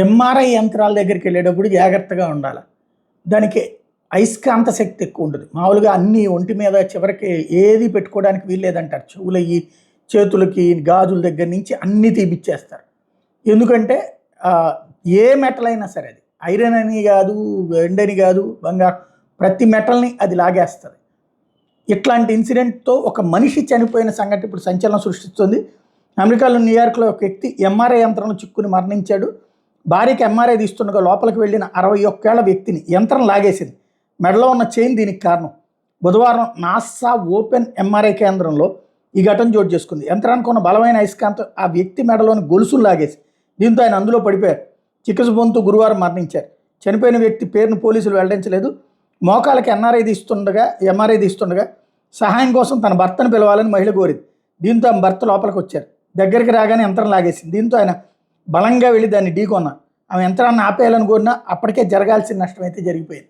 MRI యంత్రాల దగ్గరికి వెళ్ళేటప్పుడు జాగ్రత్తగా ఉండాలి. దానికి అయస్కాంత శక్తి ఎక్కువ ఉంటుంది. మామూలుగా అన్ని ఒంటి మీద చివరికి ఏది పెట్టుకోవడానికి వీల్లేదంటారు. చెవులయ్యి, చేతులకి, గాజుల దగ్గర నుంచి అన్నీ తీపిచ్చేస్తారు. ఎందుకంటే ఏ మెటల్ అయినా సరే, అది ఐరన్ అని కాదు, వెండని కాదు, బంగారు, ప్రతి మెటల్ని అది లాగేస్తుంది. ఇట్లాంటి ఇన్సిడెంట్తో ఒక మనిషి చనిపోయిన సంఘటన ఇప్పుడు సంచలనం సృష్టిస్తుంది. అమెరికాలో న్యూయార్క్లో ఒక వ్యక్తి ఎంఆర్ఐ యంత్రంలో చిక్కుని మరణించాడు. భార్యకి ఎంఆర్ఐ తీస్తుండగా లోపలికి వెళ్ళిన 61 ఏళ్ల వ్యక్తిని యంత్రం లాగేసింది. మెడలో ఉన్న చైన్ దీనికి కారణం. బుధవారం నాసా ఓపెన్ ఎంఆర్ఐ కేంద్రంలో ఈ ఘటన చోటు చేసుకుంది. యంత్రానికి ఉన్న బలమైన అయస్కాంతం ఆ వ్యక్తి మెడలోని గొలుసులు లాగేసి దీంతో ఆయన అందులో పడిపోయారు. చికిత్స పొందుతూ గురువారం మరణించారు. చనిపోయిన వ్యక్తి పేరును పోలీసులు వెల్లడించలేదు. మోకాలకి ఎంఆర్ఐ తీస్తుండగా సహాయం కోసం తన భర్తను పిలవాలని మహిళ కోరింది. దీంతో ఆమె భర్త లోపలికి వచ్చారు. దగ్గరికి రాగానే యంత్రం లాగేసింది. దీంతో ఆయన బలంగా వెళ్ళి దాన్ని ఢీకొన్నారు. ఆమె యంత్రాన్ని ఆపేయాలని కోరినా అప్పటికే జరగాల్సిన నష్టం అయితే జరిగిపోయింది.